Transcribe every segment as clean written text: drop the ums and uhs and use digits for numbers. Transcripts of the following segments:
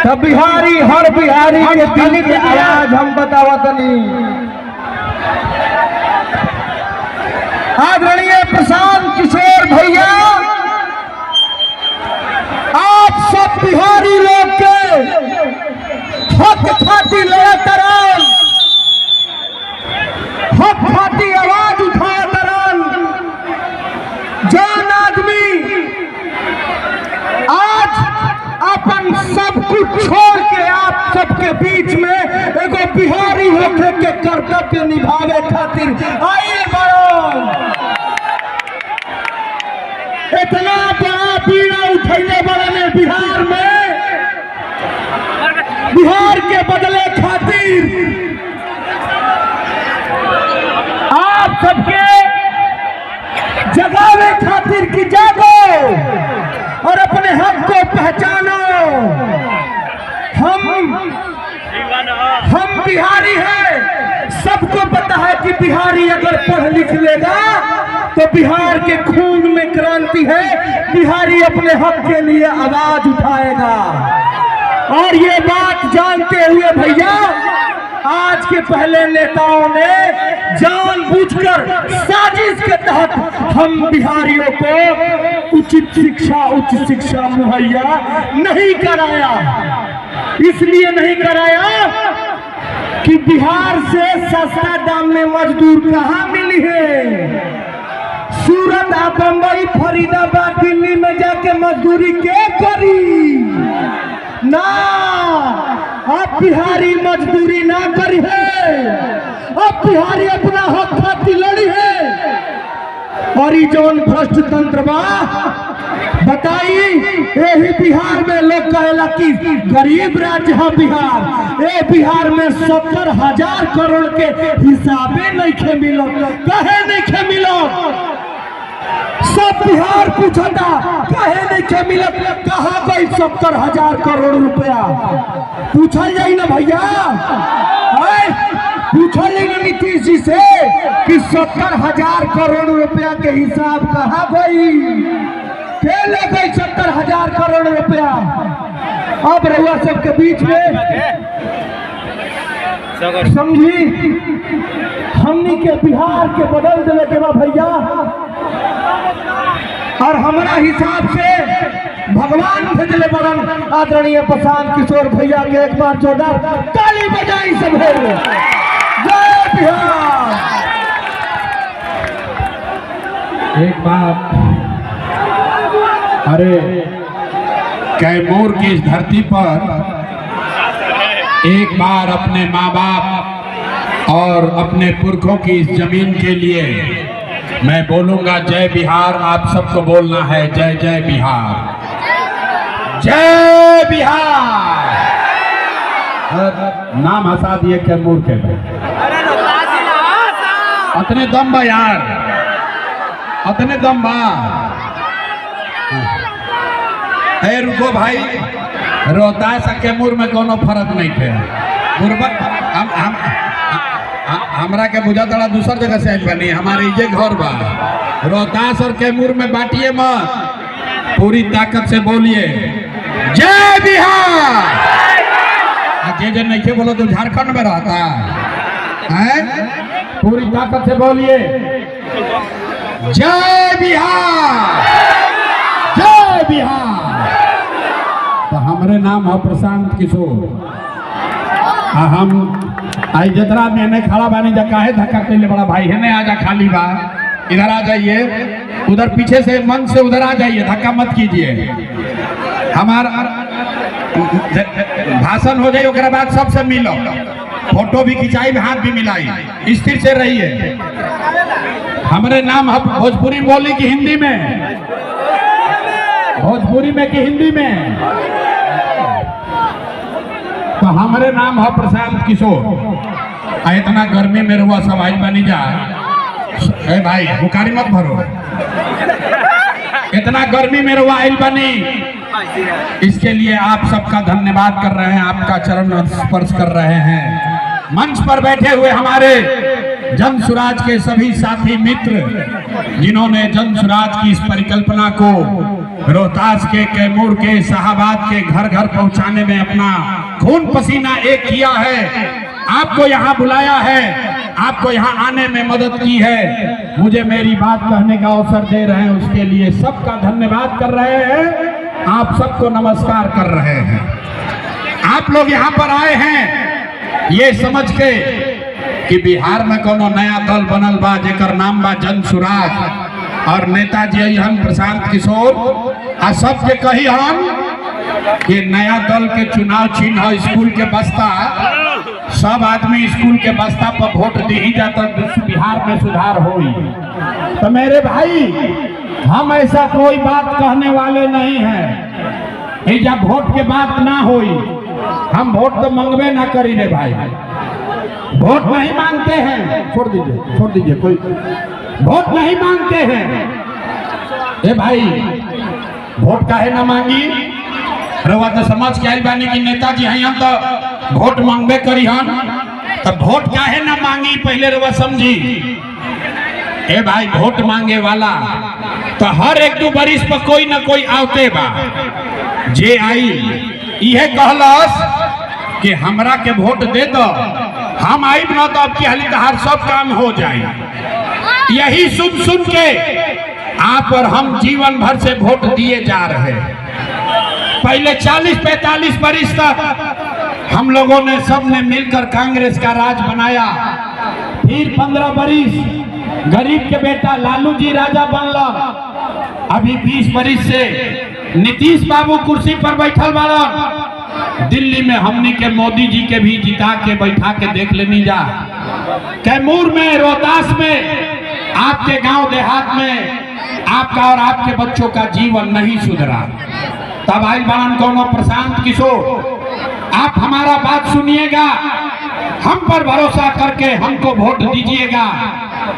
तब बिहारी हर बिहारी के दिल की आवाज हम बतावतनी। आदरणीय प्रशांत किशोर भैया, आप सब बिहारी लोग के हक खातिर लड़तरन, हक खातिर आवाज उठातरन। जौन आदमी आज अपन सब कुछ छोड़ के आप सबके बीच में एगो बिहारी होके के कर्तव्य निभावे खातिर आइल बड़ो, इतना बड़ा पीड़ा उठैले बड़े बिहार में, बिहार के बदले खातिर आप सबके जगावे खातिर की जागो और अपने हक को पहचानो। हम बिहारी हैं, सबको पता है कि बिहारी अगर पढ़ लिख लेगा तो बिहार के खून में क्रांति है, बिहारी अपने हक के लिए आवाज उठाएगा। और ये बात जानते हुए भैया, आज के पहले नेताओं ने जानबूझकर साजिश के तहत हम बिहारियों को उचित शिक्षा मुहैया नहीं कराया। इसलिए नहीं कराया कि बिहार से सस्ता दाम में मजदूर कहाँ मिली है। सूरत, बंबई, फरीदाबाद, दिल्ली में जाके मजदूरी के करी ना। अब बिहारी मजदूरी ना करी है, अब बिहारी अपना हक खातिर लड़ी है। और ये जौन भ्रष्ट तंत्र बा बताई, यही बिहार में लोग कहेला कि गरीब राज्य है बिहार। ए बिहार में 70,000 करोड़ के हिसाबे नहीं खे मिलो, कहे नहीं खे मिलो। सब बिहार पूछता कहे नहीं खे मिलत, कहा गई 70,000 करोड़ रुपया। पूछल जाई ना भैया, पूछल जाई ना नीतीश जी से कि 70,000 करोड़ रुपया के हिसाब कहा गई, के ले गई 70,000 करोड़ रुपया। अब रहुआ सबके बीच में समझी, हमनी के बिहार के बदल देने के बाद भैया, और हमारा हिसाब से भगवान भेजले बड़न आदरणीय प्रशांत किशोर भैया के एक बार जोरदार ताली बजाई सब। जय बिहार। एक बार अरे कैमूर की इस धरती पर एक बार अपने माँ बाप और अपने पुरखों की इस जमीन के लिए मैं बोलूंगा जय बिहार। आप सबको बोलना है जय जय बिहार, जय बिहार। नाम हंसा दिए कैमूर के, अतने दम बा यार, अतने दम बा। ए रुको भाई, रोहतास कैमूर में कोनो फर्क नहीं थे। हमरा के बुझा तड़ा दूसर जगह से आइल बनी, हमारे ये घर बा। रोहतास और कैमूर में बांटिए मत, पूरी ताकत से बोलिए जय बिहार। जे नहीं के बोलो तो झारखंड में रहता है, पूरी ताकत से बोलिए जय बिहार, जय बिहार। तो हमारे नाम है प्रशांत किशोर। हम आई जतरा में नहीं खड़ा बानी जा, काहे धक्का कर बड़ा भाई है नहीं, आजा खाली बा, इधर आ जाइए, उधर पीछे से मन से उधर आ जाइए, धक्का मत कीजिए। हमारा भाषण हो जाए उसके बाद सबसे मिलो, फोटो भी खिंचाई, हाथ भी मिलाई, स्थिर से रहिए। हमारे नाम है भोजपुरी बोली की हिंदी में, भोजपुरी में की हिंदी में, तो हमारे नाम है प्रशांत किशोर। इतना गर्मी में रुआ सब आई बनी जा, भाई बुखारी मत भरो, इतना गर्मी में रुआ आई बनी, इसके लिए आप सबका धन्यवाद कर रहे हैं, आपका चरण स्पर्श कर रहे हैं। मंच पर बैठे हुए हमारे जन सुराज के सभी साथी मित्र, जिन्होंने जन सुराज की इस परिकल्पना को रोहतास के, कैमूर के, शाहाबाद के घर घर पहुंचाने में अपना खून पसीना एक किया है, आपको यहाँ बुलाया है, आपको यहाँ आने में मदद की है, मुझे मेरी बात कहने का अवसर दे रहे हैं, उसके लिए सबका धन्यवाद कर रहे हैं, आप सबको नमस्कार कर रहे हैं। आप लोग यहाँ पर आए हैं ये समझ के कि बिहार में कोनो नया दल बनल बा जेकर नाम बा जन सुराज और नेताजी हम प्रशांत किशोर आ सब के कही हम कि नया दल के चुनाव चिन्ह है स्कूल के बस्ता, सब आदमी स्कूल के बस्ता पर वोट दी ही जाता, बिहार में सुधार होई। तो मेरे भाई हम ऐसा कोई बात कहने वाले नहीं हैं, जब वोट के बात ना होई, हम वोट तो मंगवे ना करी रे भाई, वोट नहीं मांगते हैं, छोड़ दीजिए कोई वोट नहीं मांगते हैं। ए भाई वोट काहे ना मांगी, रवा तो समझ के आई बानी कि नेताजी हैं हम तो वोट मांगबे करी हम, तो वोट काहे ना मांगी पहले रवा समझी। ए भाई वोट मांगे वाला तो हर एक दो बरिस पर कोई ना कोई आवते बा, जे आई इहे कहलस कि हमरा के वोट दे दो, हम आई ना तो अब की हाली तहार सब काम हो जाए। यही सुन के आप और हम जीवन भर से वोट दिए जा रहे हैं। पहले 40-45 बरिस तक हम लोगों ने सबने मिलकर कांग्रेस का राज बनाया, फिर 15 बरिस गरीब के बेटा लालू जी राजा बनला, अभी 20 बरिस से नीतीश बाबू कुर्सी पर बैठल बाड़ा, दिल्ली में हमनी के मोदी जी के भी जिता के बैठा के देख लेनी जा, कैमूर में, रोहतास में, आपके गांव देहात में आपका और आपके बच्चों का जीवन नहीं सुधरा। तब आई बान कोनो प्रशांत किशोर, आप हमारा बात सुनिएगा, हम पर भरोसा करके हमको वोट दीजिएगा,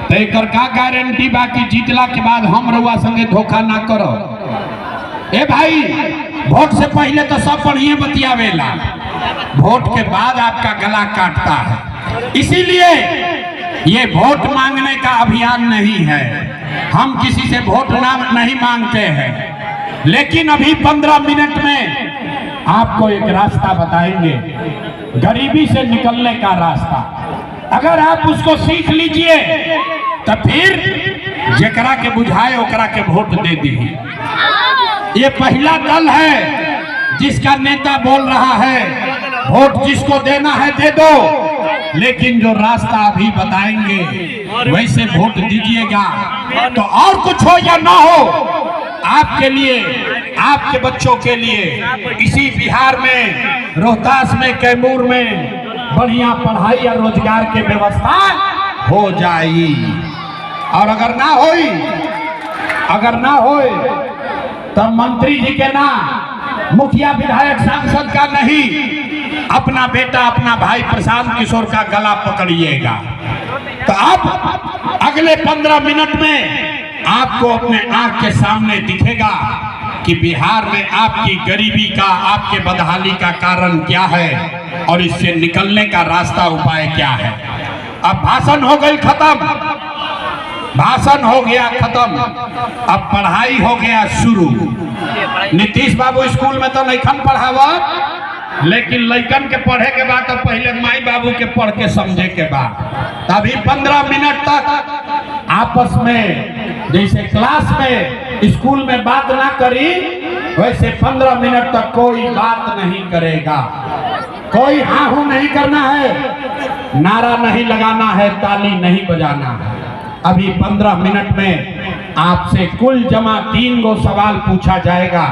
तो एक का गारंटी बाकी जीतला के बाद हम रउआ संगे धोखा ना करो। ए भाई वोट से पहले तो सब बढ़िया बतियावेला, वोट के बाद आपका गला काटता है। इसीलिए ये वोट मांगने का अभियान नहीं है, हम किसी से वोट नहीं मांगते हैं, लेकिन अभी 15 मिनट में आपको एक रास्ता बताएंगे, गरीबी से निकलने का रास्ता। अगर आप उसको सीख लीजिए तो फिर जेकरा के बुझाए ओकरा के वोट दे दी। ये पहला दल है जिसका नेता बोल रहा है वोट जिसको देना है दे दो, लेकिन जो रास्ता अभी बताएंगे वैसे वोट दीजिएगा। तो और कुछ हो या ना हो, आपके लिए, आपके बच्चों के लिए इसी बिहार में, रोहतास में, कैमूर में बढ़िया पढ़ाई और रोजगार के व्यवस्था हो जाएगी। और अगर ना होई तो मंत्री जी के ना, मुखिया विधायक सांसद का नहीं, अपना बेटा, अपना भाई प्रशांत किशोर का गला पकड़िएगा। तो अब अगले 15 मिनट में आपको अपने आंख के सामने दिखेगा कि बिहार में आपकी गरीबी का, आपके बदहाली का कारण क्या है और इससे निकलने का रास्ता, उपाय क्या है। अब भाषण हो गई खत्म, भाषण हो गया खत्म, अब पढ़ाई हो गया शुरू। नीतीश बाबू स्कूल में तो नहीं पढ़ावा, लेकिन लड़कन के पढ़े के बाद तो पहले माई बाबू के पढ़ के समझे के बाद, तभी 15 मिनट तक आपस में, जैसे क्लास में स्कूल में बात ना करी, वैसे 15 मिनट तक कोई बात नहीं करेगा, कोई हाँ हूं नहीं करना है, नारा नहीं लगाना है, ताली नहीं बजाना है। अभी 15 मिनट में आपसे कुल जमा 3 गो सवाल पूछा जाएगा।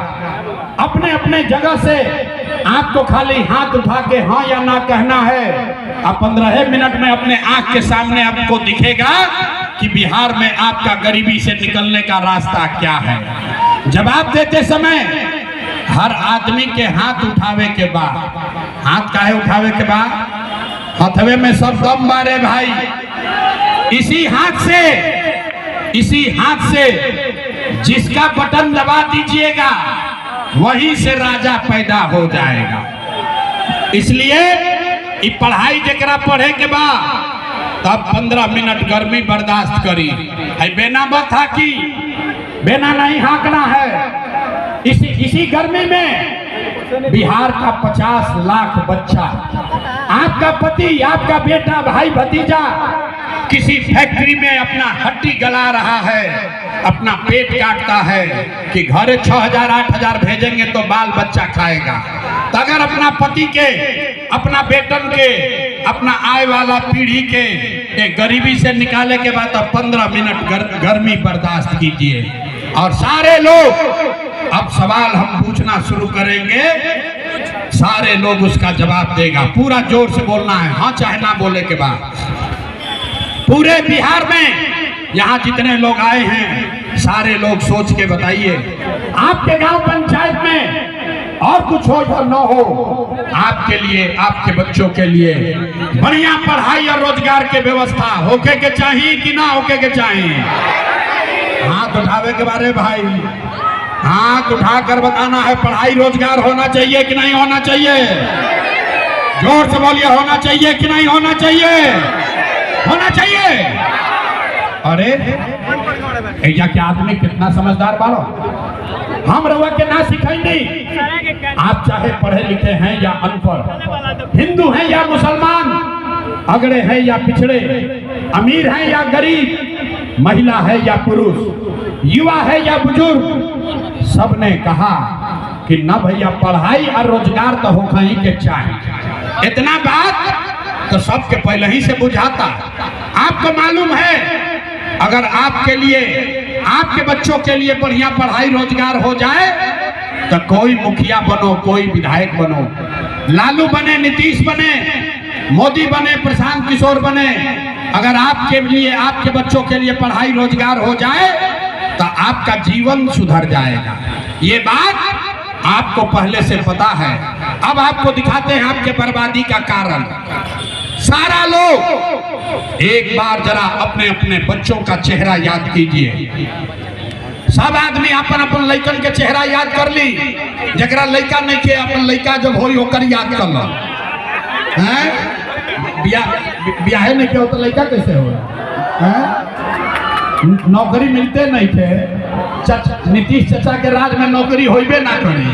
अपने अपने जगह से आपको खाली हाथ उठा के हाँ या ना कहना है। अब 15 मिनट में अपने आंख के सामने आपको दिखेगा कि बिहार में आपका गरीबी से निकलने का रास्ता क्या है। जवाब देते समय हर आदमी के हाथ उठावे के बाद, हाथ काहे उठावे के बाद, हथवे में सब दम मारे भाई, इसी हाथ से जिसका बटन दबा दीजिएगा वहीं से राजा पैदा हो जाएगा। इसलिए ये पढ़ाई जरा पढ़े के बाद तब 15 मिनट गर्मी बर्दाश्त करी। बेना मत हाकी, बेना नहीं हाँकना है, इसी गर्मी में बिहार का 50 लाख बच्चा, आपका पति, आपका बेटा, भाई भतीजा किसी फैक्ट्री में अपना हड्डी गला रहा है, अपना पेट काटता है कि घरे 6,000 8,000 भेजेंगे तो बाल बच्चा खाएगा। तो अगर अपना पति के, अपना बेटन के, अपना आय वाला पीढ़ी के एक गरीबी से निकाले के बाद 15 मिनट गर्मी बर्दाश्त कीजिए। और सारे लोग, अब सवाल हम पूछना शुरू करेंगे, सारे लोग उसका जवाब देगा। पूरा जोर से बोलना है, हाँ चाहे ना बोले के बाद। पूरे बिहार में यहाँ जितने लोग आए हैं, सारे लोग सोच के बताइए, आपके गांव पंचायत में और कुछ हो या न हो, आपके लिए, आपके बच्चों के लिए बढ़िया पढ़ाई और रोजगार के व्यवस्था होके के चाहिए कि ना होके के चाहिए? हाथ उठावे के बारे भाई, हाथ उठाकर बताना है, पढ़ाई रोजगार होना चाहिए कि नहीं होना चाहिए? जोर से बोलिए, होना चाहिए कि नहीं होना चाहिए? होना चाहिए। अरे या क्या आदमी कितना समझदार बालो, हम रवा के ना सिखाएंगे। आप चाहे पढ़े लिखे हैं या अनपढ़, हिंदू हैं या मुसलमान, अगड़े हैं या पिछड़े, अमीर हैं या गरीब, महिला है या पुरुष, युवा है या बुजुर्ग, सबने कहा कि ना भैया पढ़ाई और रोजगार तो होगा ही के चाहिए। इतना बात तो सबके पहले ही से बुझाता। आपको मालूम है, अगर आपके लिए, आपके बच्चों के लिए बढ़िया पढ़ाई रोजगार हो जाए तो कोई मुखिया बनो, कोई विधायक बनो, लालू बने, नीतीश बने, मोदी बने, प्रशांत किशोर बने, अगर आपके लिए, आपके बच्चों के लिए पढ़ाई रोजगार हो जाए तो आपका जीवन सुधर जाएगा। ये बात आपको पहले से पता है। अब आपको दिखाते हैं आपके बर्बादी का कारण। सारा लोग एक बार जरा अपने अपने बच्चों का चेहरा याद कीजिए। सब आदमी अपन अपन लइकन के चेहरा याद कर ली। जरा लइका नहीं के, अपन लइका जब होई होकर याद कर लो। ब्याह नहीं के हो तो लइका कैसे हो? नौकरी मिलते नहीं थे, नीतीश चाचा के राज में नौकरी होइबे ना करी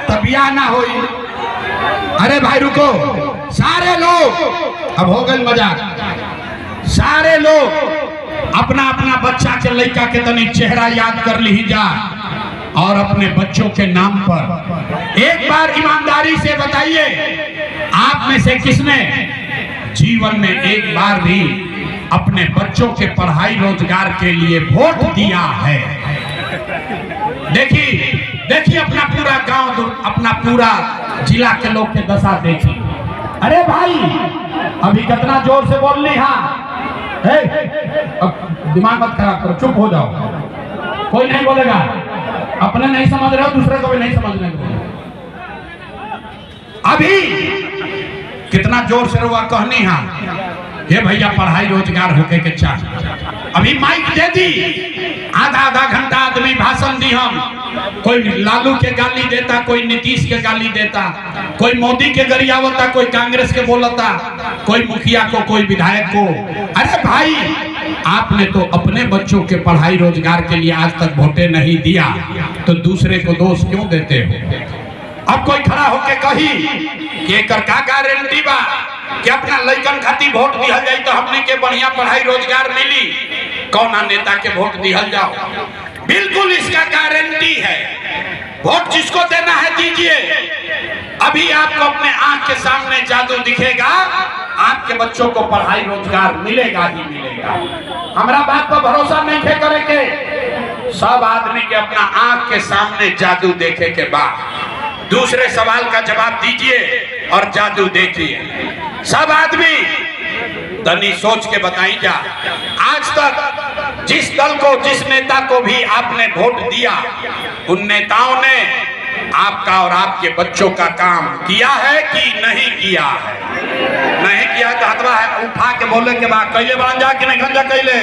तब ब्याह ना होई। अरे भाई रुको, सारे लोग, अब हो गए मजाक, सारे लोग अपना अपना बच्चा के लड़का के तनी चेहरा याद कर ली जा और अपने बच्चों के नाम पर एक बार ईमानदारी से बताइए, आप में से किसने जीवन में एक बार भी अपने बच्चों के पढ़ाई रोजगार के लिए वोट दिया है? देखिए देखिए, अपना पूरा गांव, अपना पूरा जिला के लोग के दशा देखिए। अरे भाई अभी कितना जोर से बोल ली, हाँ अब दिमाग मत खराब करो, चुप हो जाओ, कोई नहीं बोलेगा। अपने नहीं समझ रहे हो, दूसरे को भी नहीं समझने दो। अभी कितना जोर से रुआ कहनी, हाँ ये भैया पढ़ाई रोजगार होके के चाहिए। अभी माइक दे दी, आधा आधा घंटा आदमी भाषण दी, हम कोई लालू के गाली देता, कोई नीतीश के गाली देता, कोई मोदी के गरियावता, कोई कांग्रेस के बोलता, कोई मुखिया को, कोई विधायक को। अरे भाई आपने तो अपने बच्चों के पढ़ाई रोजगार के लिए आज तक वोटे नहीं दिया, तो दूसरे को दोष क्यों देते हो? अब कोई खड़ा होके कही कि एकर का गारंटी बा कि अपना लइकन खातिर वोट दिहल जाए तो हमने के बढ़िया पढ़ाई रोजगार मिली, कौना नेता के वोट दिहल जाओ? बिल्कुल इसका गारंटी है। वोट जिसको देना है दीजिए। अभी आपको अपने आंख के सामने जादू दिखेगा, आपके बच्चों को पढ़ाई रोजगार मिलेगा ही मिलेगा। हमारा बात पर भरोसा नहीं थे करेंगे, सब आदमी के अपना आंख के सामने जादू देखे के बाद दूसरे सवाल का जवाब दीजिए और जादू देखिए। सब आदमी तनी सोच के बताई जा, आज तक जिस दल को, जिस नेता को भी आपने वोट दिया, उन नेताओं ने आपका और आपके बच्चों का काम किया है कि नहीं किया है? नहीं किया तो हथवा है उठा के बोले के बाद कैले बन जा कि नहीं खंजा कैले?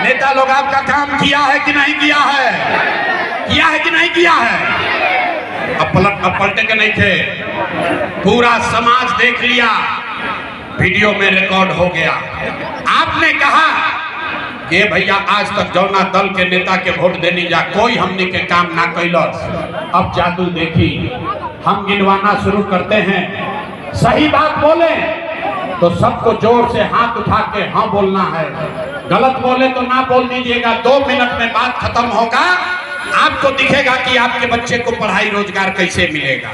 नेता लोग आपका काम किया है कि नहीं किया है? किया है कि नहीं किया है? अब पलटे के नहीं थे, पूरा समाज देख लिया, वीडियो में रिकॉर्ड हो गया। आपने कहा ये भैया आज तक जौना दल के नेता के वोट देने जा कोई हमने के काम ना कैलस। अब जादू देखी, हम गिनवाना शुरू करते हैं। सही बात बोले तो सबको जोर से हाथ उठा के हाँ बोलना है, गलत बोले तो ना बोल दीजिएगा। 2 मिनट में बात खत्म होगा, आपको दिखेगा कि आपके बच्चे को पढ़ाई रोजगार कैसे मिलेगा।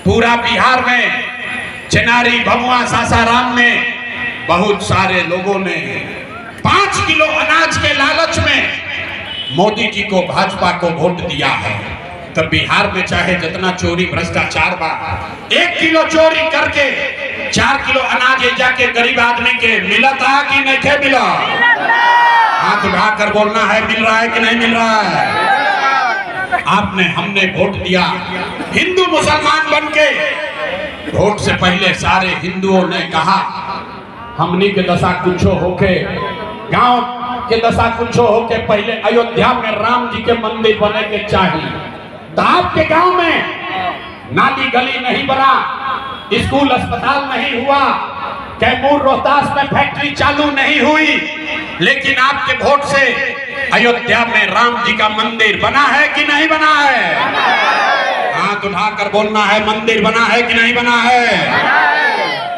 पूरा बिहार में, चेनारी, भमुआ, सासाराम में बहुत सारे लोगों ने 5 किलो अनाज के लालच में मोदी जी को, भाजपा को वोट दिया है। तो बिहार में चाहे जितना चोरी भ्रष्टाचार बा, 1 किलो चोरी करके 4 किलो अनाज जाके गरीब आदमी के मिलता कि नहीं के मिला? हाथ उठाकर बोलना है, मिल रहा है कि नहीं मिल रहा है? आपने, हमने वोट दिया हिंदू मुसलमान बनके। वोट से पहले सारे हिंदुओं ने कहा हमनी के दशा कुछो होके, गांव के दशा कुछो होके पहले अयोध्या में राम जी के मंदिर बने के चाहिए। तो आपके गांव में नाली गली नहीं बना, स्कूल अस्पताल नहीं हुआ, कैमूर रोहतास में फैक्ट्री चालू नहीं हुई, लेकिन आपके वोट से अयोध्या में राम जी का मंदिर बना है कि नहीं बना है? हाथ उठाकर बोलना है, मंदिर बना है कि नहीं बना है?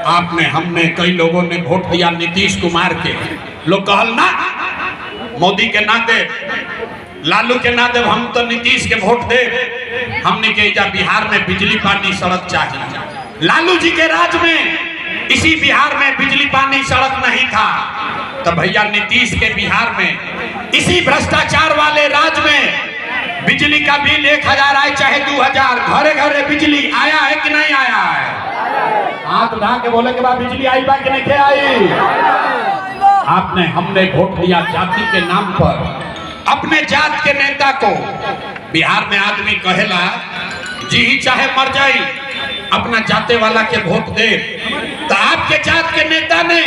आपने, हमने, कई लोगों ने वोट दिया नीतीश कुमार के। लोग कहल ना मोदी के ना दे, लालू के ना दे, हम तो नीतीश के वोट दे। हमने कहा बिहार में बिजली पानी सड़क चाहिए। लालू जी के राज में इसी बिहार में बिजली पानी सड़क नहीं था, तो भैया नीतीश के बिहार में इसी भ्रष्टाचार वाले राज में बिजली का बिल 1000 आए चाहे 2000, घरे घरे बिजली आया है कि नहीं आया है? हाथ उठा के बोले के बाद बिजली आई बा कि नहीं आई? आपने, हमने वोट दिया जाति के नाम पर। अपने जात के नेता को, बिहार में आदमी कहेला जी ही चाहे मर जाए अपना जाते वाला के वोट दे। तो आपके जात के नेता ने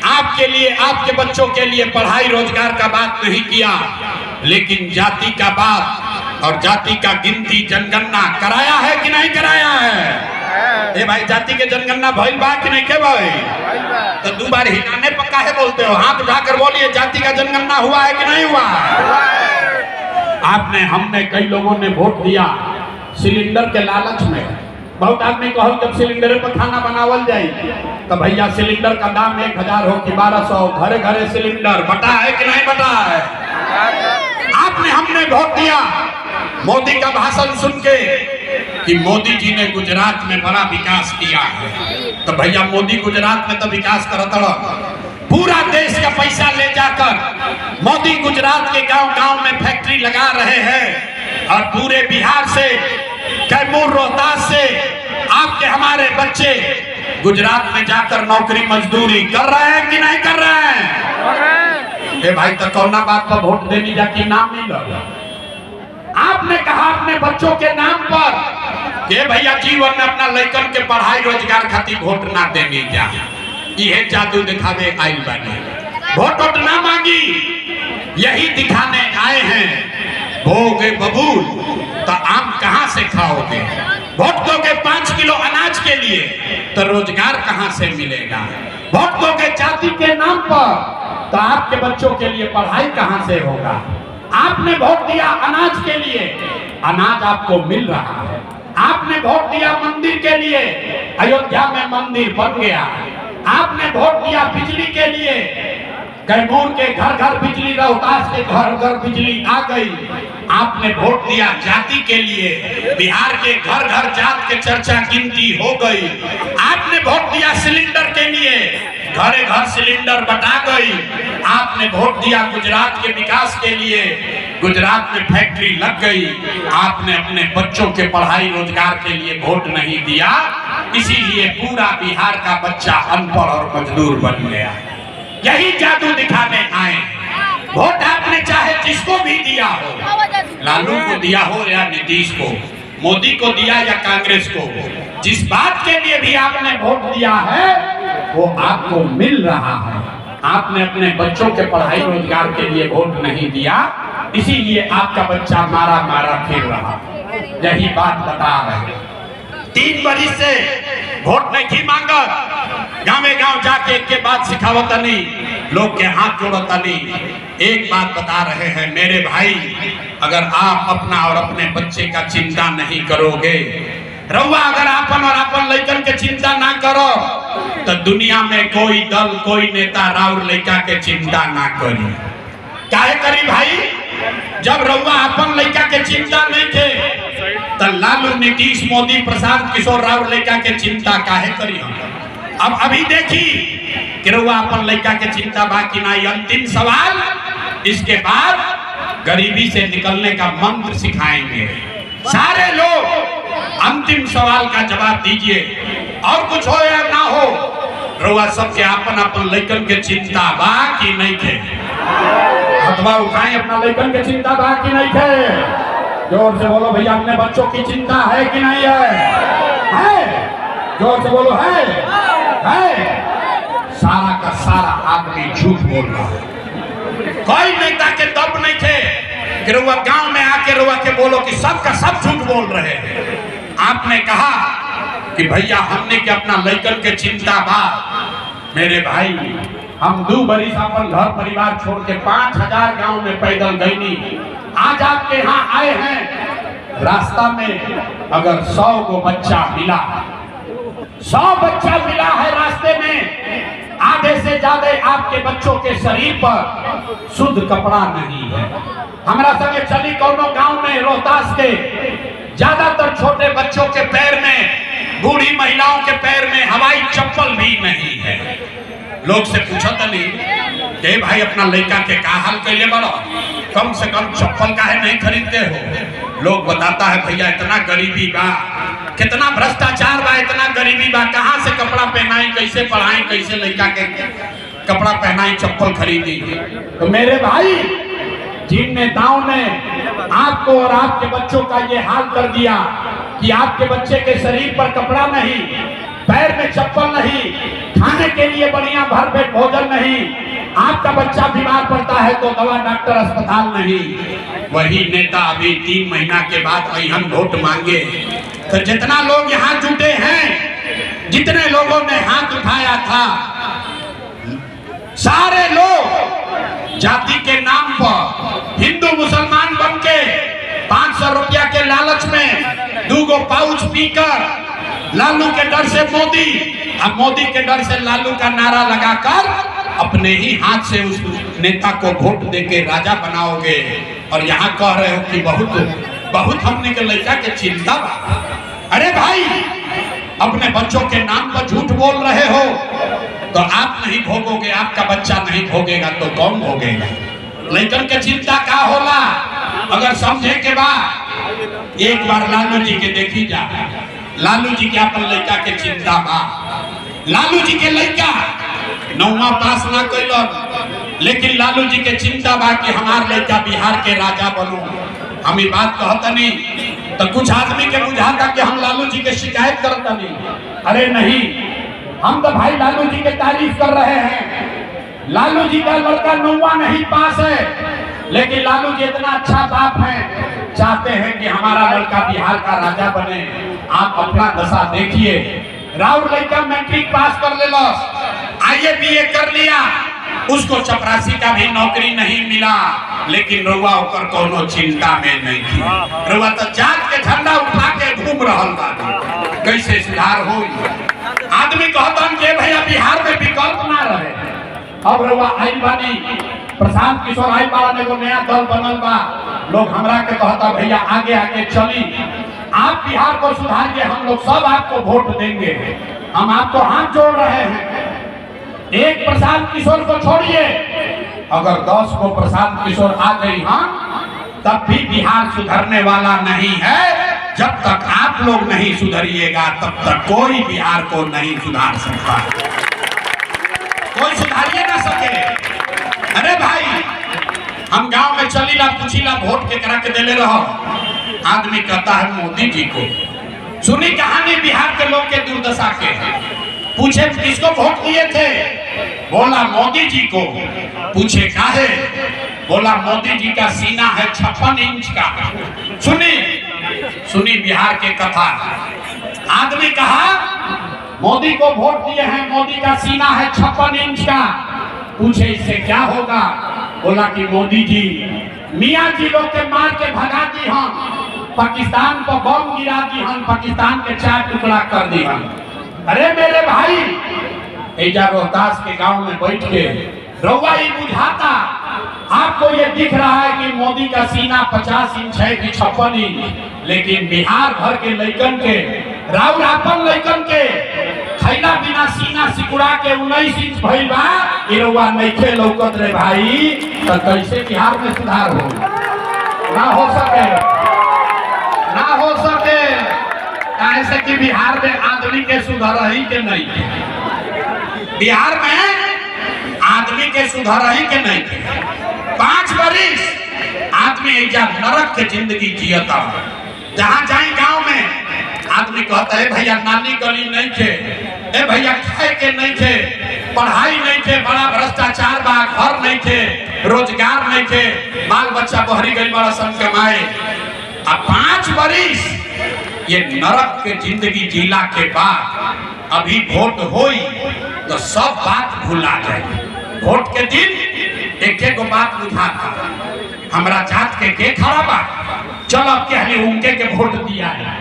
आपके लिए, आपके बच्चों के लिए पढ़ाई रोजगार का बात नहीं किया, लेकिन जाति का बात और जाति का गिनती जनगणना कराया है कि नहीं कराया है? ए भाई, जाति के जनगणना भइल बा कि नहीं के भाई? तो 2 बार हिलाने पर काहे बोलते हो? हाथ उठाकर बोलिए, जाति का जनगणना हुआ है कि नहीं हुआ? आपने, हमने, कई लोगों ने वोट दिया सिलेंडर के लालच में। बहुत आदमी कहल जब सिलेंडर पर खाना बनावल जाए तो भैया सिलेंडर का दाम 1000 हो कि 1200, घरे घरे सिलेंडर बटा है कि नहीं बटा है? आपने, हमने वोट दिया मोदी का भाषण सुन के कि मोदी जी ने गुजरात में बड़ा विकास किया है। तो भैया मोदी गुजरात में तो विकास करता रहा, पूरा देश का पैसा ले जाकर मोदी गुजरात के गांव-गांव में फैक्ट्री लगा रहे हैं और पूरे बिहार से, कैमूर रोहतास से आपके हमारे बच्चे गुजरात में जाकर नौकरी मजदूरी कर रहे हैं कि नहीं कर रहे हैं? ए भाई, तो कौना बात पर वोट देनी जाके नाम मिल? आपने कहा अपने बच्चों के नाम पर कि भैया जीवन में अपना लड़कन के पढ़ाई रोजगार खातिर वोट ना देनी जा। ये जादू दिखावे आइल बने, वोट ना मांगी, यही दिखाने आए हैं। भोगे बबूल तो आम कहां से खाओगे? वोट दोगे 5 किलो अनाज के लिए तो रोजगार कहां से मिलेगा? वोट दोगे जाति के नाम पर तो आपके बच्चों के लिए पढ़ाई कहां से होगा? आपने वोट दिया अनाज के लिए, अनाज आपको मिल रहा है। आपने वोट दिया मंदिर के लिए, अयोध्या में मंदिर बन गया। आपने वोट दिया बिजली के लिए, कैमूर के घर घर बिजली, रोहतास के घर घर बिजली आ गई। आपने वोट दिया जाति के लिए, बिहार के घर घर जात के चर्चा गिनती हो गई। आपने वोट दिया सिलेंडर के लिए, घरे घर सिलेंडर बटा गई। आपने वोट दिया गुजरात के विकास के लिए, गुजरात में फैक्ट्री लग गई। आपने अपने बच्चों के पढ़ाई रोजगार के लिए वोट नहीं दिया, इसीलिए पूरा बिहार का बच्चा अनपढ़ और मजदूर बन गया। यही जादू दिखाने आए। वोट आपने चाहे जिसको भी दिया हो, लालू को दिया हो या नीतीश को, मोदी को दिया या कांग्रेस को, जिस बात के लिए भी आपने वोट दिया है वो आपको मिल रहा है। आपने अपने बच्चों के पढ़ाई रोजगार के लिए वोट नहीं दिया, इसीलिए आपका बच्चा मारा मारा फिर रहा। यही बात बता रहे। 3 बरिस से वोट नहीं मांगा, गाँव गाँव जाके के बात सिखावत नहीं। लोग के हाथ जोड़तानी एक बात बता रहे हैं मेरे भाई, अगर आप अपना और अपने बच्चे का चिंता नहीं करोगे, रउआ अगर आपन और आपन लइकन के चिंता ना करो तो दुनिया में कोई दल कोई नेता राउर लइका के चिंता ना करी। काहे करी भाई? जब रउआ अपन लइका के चिंता नहीं थे तो लालू नीतीश मोदी प्रशांत किशोर राउर लइका के चिंता काहे करी हम? अब अभी देखी कि रउआ अपन लइका के चिंता बाकी नहीं। अंतिम सवाल, इसके बाद गरीबी से निकलने का मंत्र सिखाएंगे। सारे लोग अंतिम सवाल का जवाब दीजिए, और कुछ हो या ना हो, रउआ सबके अपन अपन लइकन के चिंता बाकी नहीं थे। अथवा उठाएं, अपना लइकन के चिंता बाकी नहीं थे। जोर से बोलो भैया, अपने बच्चों की चिंता है कि नहीं है? जोर से बोलो, है? सारा का सारा आदमी झूठ बोल रहा है। कोई नेता के दम नहीं थे कि रउआ गांव में आके रउआ के बोलो कि सब का सब झूठ बोल रहे हैं। आपने कहा कि भैया हमने के अपना लइकन के चिंता बा। मेरे भाई, हम 2 बरिस अपन घर परिवार छोड़ के 5000 गांव में पैदल गईनी। आज आपके यहाँ आए हैं, रास्ता में अगर 100 को बच्चा मिला, 100 बच्चा मिला है रास्ते में, आधे से ज्यादा आपके बच्चों के शरीर पर शुद्ध कपड़ा नहीं है। हमारा संगे चली कोनो गांव में रोहतास के ज्यादातर छोटे बच्चों के पैर में, बूढ़ी महिलाओं के पैर में हवाई चप्पल भी नहीं है। लोग से पूछा था नहीं कि भाई अपना लड़का के का हाल कैले बड़ो, कम से कम चप्पल काहे नहीं खरीदते हो? लोग बताता है भैया इतना गरीबी बा, कितना भ्रष्टाचार बा, इतना गरीबी बा, कहाँ से कपड़ा पहनाई, कैसे पढ़ाई, कैसे लड़का के कपड़ा पहनाई, चप्पल खरीदी। तो मेरे भाई, जिन नेताओं ने आपको और आपके बच्चों का ये हाल कर दिया कि आपके बच्चे के शरीर पर कपड़ा नहीं, पैर में चप्पल नहीं, खाने के लिए बढ़िया भर पेट भोजन नहीं, आपका बच्चा बीमार पड़ता है तो दवा डॉक्टर अस्पताल नहीं, वही नेता अभी 3 महीना के बाद हम वोट मांगे। तो जितना लोग यहाँ जुटे हैं, जितने लोगों ने हाथ उठाया था, सारे लोग जाति के नाम पर हिंदू मुसलमान बन के 500 रुपया के लालच में 2 पाउच पीकर लालू के डर से मोदी, अब मोदी के डर से लालू का नारा लगाकर अपने ही हाथ से उस नेता को वोट देके राजा बनाओगे, और यहाँ कह रहे हो कि बहुत हमने के लड़का के चिंता। अरे भाई, अपने बच्चों के नाम पर झूठ बोल रहे हो तो आप नहीं भोगोगे, आपका बच्चा नहीं भोगेगा तो कौन भोगेगा? लड़कन के चिंता का होला? अगर समझे के बाद एक बार लालू जी के देखी जा, लालू जी के अपन लड़का के चिंता बा। लालू जी के लड़का 9वां पास ना कैलन, लेकिन लालू जी के चिंता बा कि हमार लड़का बिहार के राजा बनो। हम ये बात कहता नहीं तो कुछ आदमी के बुझाता कि हम लालू जी के शिकायत करता नहीं। अरे नहीं, हम तो भाई लालू जी के तारीफ कर रहे हैं। लालू जी का लड़का 9वां नहीं पास है, लेकिन लालू जी इतना अच्छा बाप है, चाहते हैं कि हमारा लड़का बिहार का राजा बने। आप अपना दशा देखिए, राउर लड़का मैट्रिक पास कर ले, आईए बीए कर लिया, उसको चपरासी का भी नौकरी नहीं मिला, लेकिन रउआ ओकर कोनो चिंता में नहीं थी। रउआ तो जात के झंडा उठा के घूम रहल बा। कैसे सुधार हो? आदमी कहता कि भैया बिहार में विकल्प ना रहे। अब रउआ आई बानी, प्रशांत किशोर आई बाला ने को नया दल बनल बा, लोग हमरा के कहता भैया आगे आगे चली, आप बिहार को सुधारिए, हम लोग सब आपको वोट देंगे। हम आपको हाथ जोड़ रहे हैं। एक प्रशांत किशोर को छोड़िए, अगर 10 को प्रशांत किशोर आ गई तब भी बिहार सुधरने वाला नहीं है। जब तक आप लोग नहीं सुधरिएगा तब तक कोई बिहार को नहीं सुधार सकता, कोई सुधारिए ना सके। अरे भाई, हम गांव में चलीला पूछीला वोट के करा के देले रहो, आदमी कहता है मोदी जी को। सुनी कहानी बिहार के लोग के दुर्दशा के, पूछे किसको वोट दिए थे? बोला मोदी जी को। पूछे काहे? बोला मोदी जी का सीना है 56 इंच का। सुनी बिहार के कथा। आदमी कहा मोदी को वोट दिए हैं, मोदी का सीना है 56 इंच का। पूछे इससे क्या होगा, बोला कि मोदी जी मियाँ जी लोग के मार के भगा दी हम, पाकिस्तान को बम गिरा दी हम, पाकिस्तान के 4 टुकड़ा कर दी हम। अरे मेरे भाई, एजा रोहतास के गांव में बैठ के रउआ ही बुझाता, आपको ये दिख रहा है कि मोदी का सीना 50 इंच है कि 56 इंच, लेकिन बिहार भर के लइकन के, राउरापन लइकन के खैला बिना सीना सिकुड़ा के 19 इंच भइल बा, ई रउआ नइखे लौकत रे भाई, तो कैसे बिहार में सुधार हो? ना हो सके, ना हो सके, ऐसे कि बिहार में आदमी के सुधार ही के नहीं, बिहार में आदमी के सुधार ही के नहीं। 5 बरिस आदमी एजा नरक के जिंदगी जियता, जहाँ जाए गांव में आदमी कहता है भैया नाली गली नहीं थे, ए भैया खाए के नहीं थे, पढ़ाई नहीं थे, बड़ा भ्रष्टाचार बा, घर नहीं थे, रोजगार नहीं थे, बाल बच्चा बहरी गई बड़ा सन कमाए। अब 5 बरिस ये नरक के जिंदगी जीला के बाद अभी वोट होई तो सब बात भुला जाए। वोट के दिन एक बात बुझा था, हमरा जात के खड़ा बा, चल अब के हमें उनके के वोट दिया है,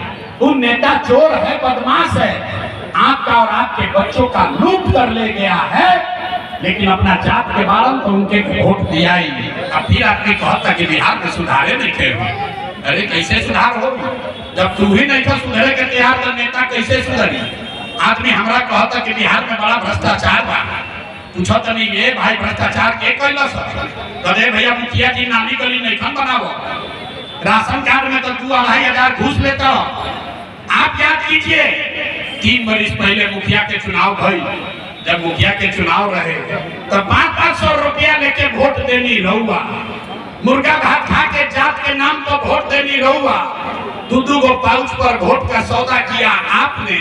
उन नेता चोर है, बदमाश है, आपका और आपके बच्चों का लूट कर ले गया है, लेकिन अपना जात के बारन तो उनके वोट दिया ही। अब फिर आपने कहता कि बिहार में सुधारे नहीं थे। अरे कैसे सुधार हो जब तू ही नहीं था सुधरे के तैयार, तो नेता कैसे सुधरी? आदमी हमरा कहता कि बिहार में बड़ा भ्रष्टाचार बा, पूछो तो नहीं ये भाई भ्रष्टाचार के कैलस? कदे भैया मुखिया जी नाली गली नहीं खन बनावो, राशन कार्ड में तो 2-2.5 हजार घूस लेता। आप याद कीजिए 3 बरिस पहले मुखिया के चुनाव भई, जब मुखिया के चुनाव रहे तो 500 रुपया लेके वोट देनी रहुआ, मुर्गा भात खा के जात के नाम पर वोट देनी रहुआ, 2-2 गो पाउच पर वोट का सौदा किया आपने,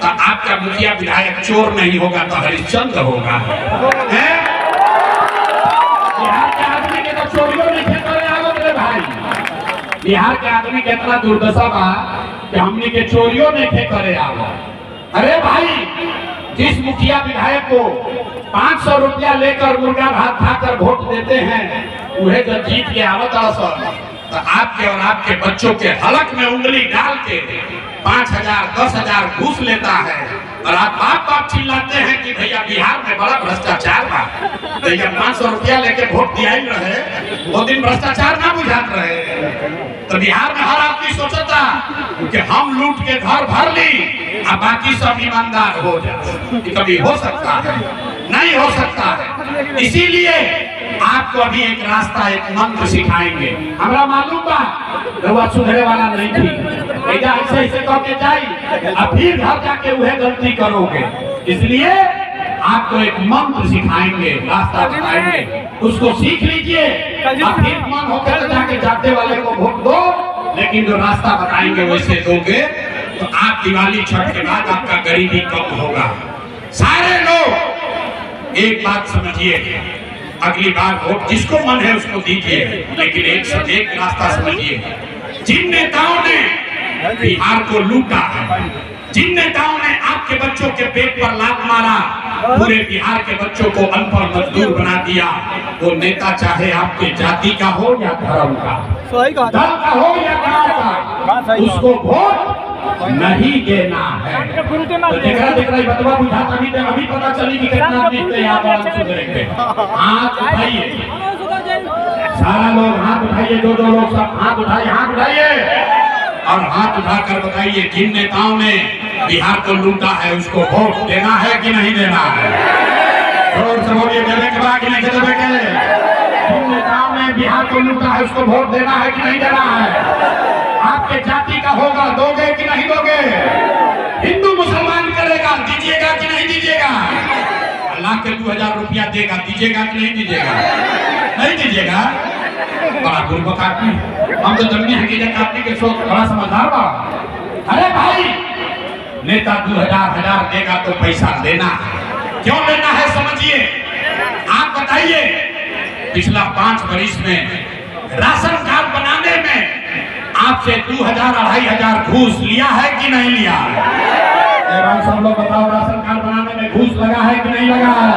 तो आपका मुखिया विधायक चोर नहीं होगा तो हरिश्चंद्र होगा। बिहार के आदमी के तो चोरियों नहीं करे आवत रे भाई, बिहार के आदमी के इतना दुर्दशा बा कि हमने के चोरियों नहीं करे आवत। अरे भाई, जिस मुखिया विधायक को 500 रुपया लेकर मुर्गा भात खाकर वोट देते हैं, उन्हें जब जीत के आवत तो आपके और आपके बच्चों के हलक में उंगली डाल के 5,000 10,000 घूस लेता है, और आप बाप चिल्लाते हैं कि भैया बिहार में बड़ा भ्रष्टाचार बा। तो जब 500 रुपया लेके वोट दिया ही रहे, वो दिन भ्रष्टाचार ना बुझात रहे। तो बिहार में हर आदमी सोचता कि हम लूट के घर भर ली और बाकी सब ईमानदार हो जाए। कभी हो सकता है? नहीं हो सकता है। इसीलिए आपको अभी एक रास्ता, एक मंत्र सिखाएंगे। हमरा मालूम बा रउआ सुधरे वाला नहीं थी, ऐसे ऐसे कह के जाई और फिर घर जाके वह गलती करोगे। इसलिए आपको एक मंत्र सिखाएंगे, रास्ता बताएंगे, उसको सीख लीजिए और फिर मन होकर जाके जाते वाले को वोट दो। लेकिन जो रास्ता बताएंगे वैसे दोगे तो आप दिवाली छठ के बाद आपका गरीबी कम होगा। सारे लोग एक बात समझिए, अगली बार वोट जिसको मन है उसको दीजिए, लेकिन एक रास्ता समझिए। जिन नेताओं ने बिहार को लूटा है, जिन नेताओं ने आपके बच्चों के पेट पर लात मारा, पूरे बिहार के बच्चों को अनपढ़ मजदूर बना दिया, वो नेता चाहे आपके जाति का हो या धर्म का, दल का हो या गांव का, उसको वोट नहीं देना है। तो देखा बतवा बुझा अभी पता चली कि कितना सुधरेंगे। हाथ उठाइए, सारा लोग हाथ उठाइए, जो लोग सब हाथ उठाइए, हाथ उठाइए और हाथ उठाकर बताइए जिन नेताओं ने बिहार को लूटा है उसको वोट देना है कि नहीं देना है? और सब बोलिए देने के बाद कि नहीं देने के? जिन नेताओं ने बिहार को लूटा है उसको वोट देना है कि नहीं देना है? आपके जाति का होगा, दोगे कि नहीं दोगे? हिंदू मुसलमान करेगा, दीजिएगा कि नहीं दीजिएगा? अल्लाह के 2000 रुपया देगा, दीजिएगा कि नहीं दीजिएगा? नहीं दीजिएगा? बड़ा गुरबत आदमी, हम तो जमीन हकीकत आदमी के सोच बड़ा समझदार बा। अरे भाई, नेता 2000 देगा तो पैसा लेना है। क्यों लेना है समझिए। आप बताइए, पिछला 5 बरिस में राशन कार्ड बनाने में आपसे 2000-2500 घूस लिया है कि नहीं लिया है? सब लोग बताओ, राशन कार्ड बनाने में घूस लगा है कि नहीं लगा है?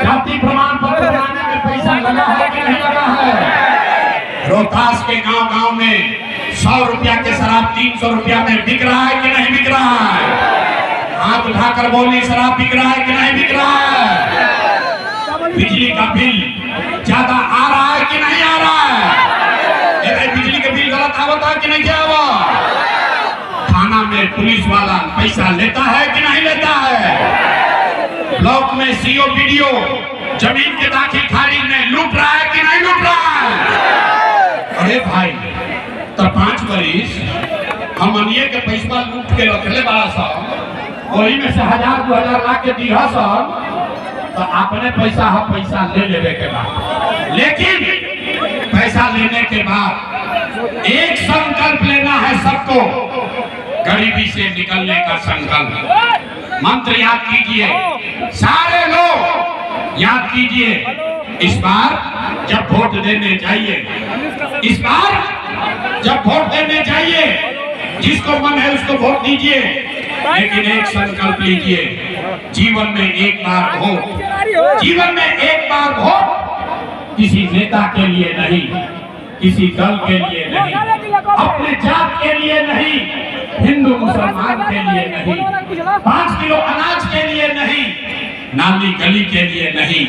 जाति प्रमाण पत्र बनाने में पैसा लगा है कि नहीं लगा है? रोहतास के गांव गांव में 100 रुपया के शराब 300 रुपया में बिक रहा है कि नहीं बिक रहा है? हाथ उठाकर बोली, शराब बिक रहा है कि नहीं बिक रहा है? बिजली का बिल ज्यादा आ रहा है कि नहीं आ रहा है? बिजली का बिल गलत आवता है कि नहीं आवता? थाना में पुलिस वाला पैसा लेता है कि नहीं लेता है? ब्लॉक में सीओ बीडीओ जमीन के दाखिल खारिज में लूट रहा है कि नहीं लूट रहा है? अरे भाई, तो 5 बरिस हमनिए के पैसा लूट के रखले बड़ा सा, वही में से 1000-2000 लाख के दिया सब, तो अपने पैसा ले लेने के बाद, लेकिन पैसा लेने के बाद एक संकल्प लेना है सबको, गरीबी से निकलने का संकल्प। मंत्र याद कीजिए, सारे लोग याद कीजिए। इस बार जब वोट देने जाइए, इस बार जब वोट देने जाइए, जिसको मन है उसको वोट दीजिए, लेकिन एक संकल्प लीजिए, जीवन में एक बार वोट, जीवन में एक बार वोट, किसी नेता के लिए नहीं, किसी दल के लिए नहीं, अपने जात के लिए नहीं, हिंदू मुसलमान के लिए नहीं, 5 किलो अनाज के लिए नहीं, नाली गली के लिए नहीं,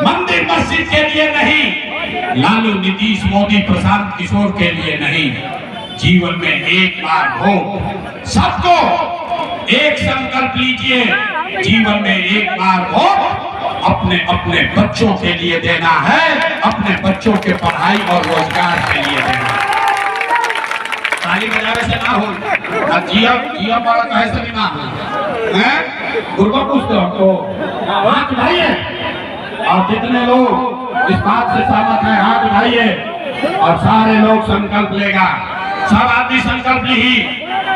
मंदिर मस्जिद के लिए नहीं, लालू नीतीश मोदी प्रशांत किशोर के लिए नहीं, जीवन में एक बार हो। सबको एक संकल्प लीजिए, जीवन में एक बार हो, अपने अपने बच्चों के लिए देना है, अपने बच्चों के पढ़ाई और रोजगार के लिए देना है। ताली बजावे से ना हो, जिया वाला कहे से भी ना हो, हैं? गुरबा पूछते हमको, हाथ उठाइए, और जितने लोग इस बात से सहमत हैं हाथ उठाइए, और सारे लोग संकल्प लेगा, सब आदमी संकल्प ली,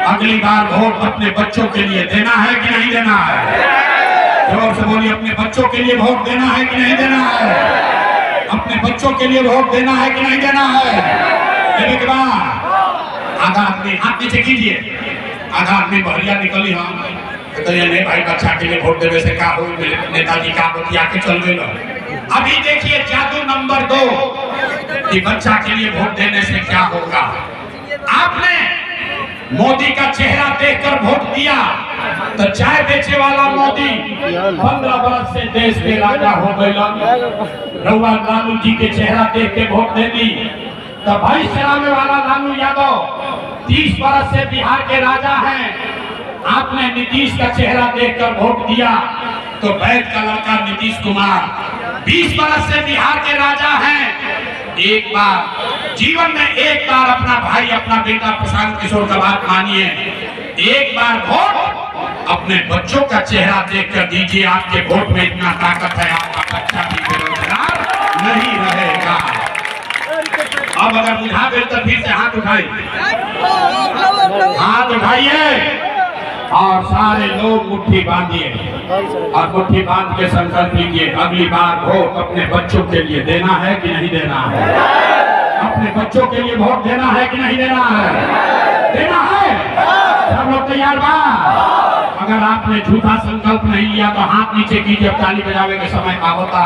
अगली बार वोट अपने बच्चों के लिए देना है कि नहीं देना है? जोर से बोलिए, अपने बच्चों के लिए वोट देना है कि नहीं देना है? अपने बच्चों के लिए वोट देना है कि नहीं देना है? देने के बाद आधा आदमी हाथ नीचे कीजिए, आधा आदमी बहरिया निकली, हम तो ये नहीं भाई, बच्चा के लिए वोट देने से क्या हो, नेताजी का बतिया के चल गए। अभी देखिए जादू नंबर 2 कि बच्चा के लिए वोट देने से क्या होगा। आपने मोदी का चेहरा देखकर वोट दिया तो चाय बेचे वाला मोदी 15 बरस से देश के राजा हो गए। रउआ लालू जी के चेहरा देख के वोट दे दी तो भाई चलाने वाला लालू यादव 30 बरस से बिहार के राजा हैं। आपने नीतीश का चेहरा देखकर वोट दिया तो वैद का लड़का नीतीश कुमार 20 बरस से बिहार के राजा हैं। एक बार जीवन में एक बार अपना भाई अपना बेटा प्रशांत किशोर का बात मानिए, एक बार वोट अपने बच्चों का चेहरा देखकर दीजिए। आपके वोट में इतना ताकत है, आपका बच्चा भी बेरोजगार नहीं रहेगा। अब अगर बुझा गए तो फिर से हाथ उठाइए, हाथ उठाइए और सारे लोग मुट्ठी बांधिए और मुट्ठी बांध के संकल्प लीजिए, अगली बार वोट अपने बच्चों के लिए देना है कि नहीं देना है? अपने बच्चों के लिए वोट देना है कि नहीं देना है? देना है। सब लोग तैयार बा? अगर आपने झूठा संकल्प नहीं लिया तो हाथ नीचे कीजिए। ताली बजावे के समय का होता,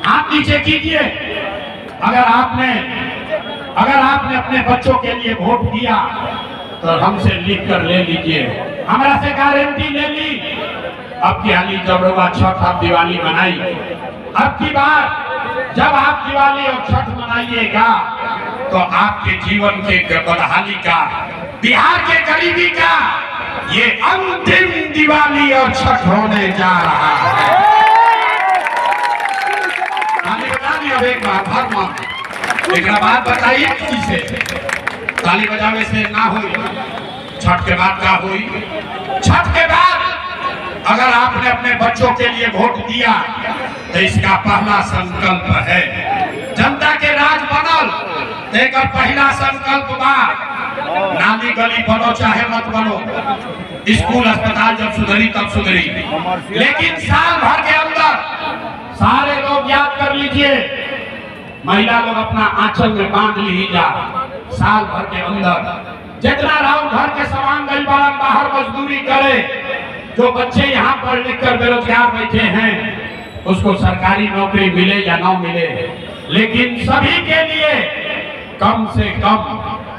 हाथ नीचे कीजिए। अगर आपने अपने बच्चों के लिए वोट दिया तो हमसे लिख कर ले लीजिए, हमारा से गारंटी ले ली। अब की हाली जब रउआ छठ आप दिवाली मनाई, अब की बार जब आप दिवाली और छठ मनाइएगा तो आपके जीवन के बदहाली का, बिहार के गरीबी का ये अंतिम दिवाली और छठ होने जा रहा है। अब एक बार एक बात बताइए, किसी से ताली बजावे से ना हुई, छठ के बाद क्या हुई? छठ के बाद अगर आपने अपने बच्चों के लिए वोट दिया तो इसका पहला संकल्प है जनता के राज बनल। एक पहला संकल्प बा, नाली गली बनो चाहे मत बनो, स्कूल अस्पताल जब सुधरी तब सुधरी, लेकिन साल भर के अंदर सारे लोग याद कर लीजिए, महिला लोग अपना आंचल में बांध ली जा, साल भर के अंदर जितना राउंड घर के सामान गरीब बाहर मजदूरी करे, जो बच्चे यहाँ पढ़ लिख कर बेरोजगार बैठे हैं उसको सरकारी नौकरी मिले या ना मिले, लेकिन सभी के लिए कम से कम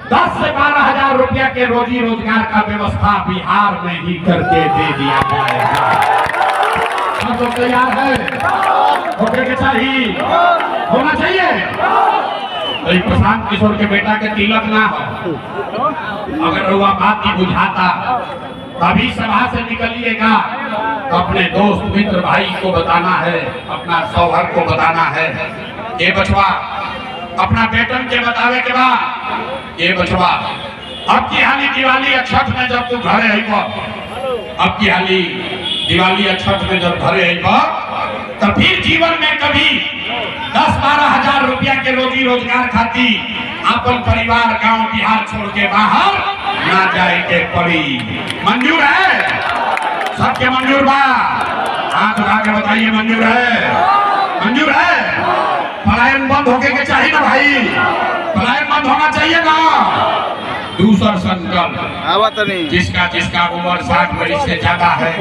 10 से 12 हजार रुपया के रोजी रोजगार का व्यवस्था बिहार में ही करके दे दिया जाएगा। हम तो तैयार है, होने के चाहिए, होना चाहिए। तो प्रशांत किशोर के बेटा के तिलक ना हो, अगर वह बात ही बुझाता तभी सभा से निकलिएगा, अपने दोस्त मित्र भाई को बताना है, अपना सौहर को बताना है, ये बचवा अपना बेटन के बतावे के बाद, ये बचवा अब की हाली दिवाली या छठ में जब तू घरे आई, अब की हाली दिवाली या छठ में जब घरे आई तो फिर जीवन में कभी 10-12 हजार रुपया के रोजी रोजगार खाती अपन परिवार गांव बिहार छोड़ के बाहर ना जाए के पड़ी। मंजूर है? सबके मंजूर बा? हाथ उठा के बताइए मंजूर है? मंजूर है? पलायन बंद होके के चाहिए ना भाई, पलायन बंद होना चाहिए ना। दूसरा संकल्प, जिसका जिसका उम्र 60 वर्ष से ज्यादा है,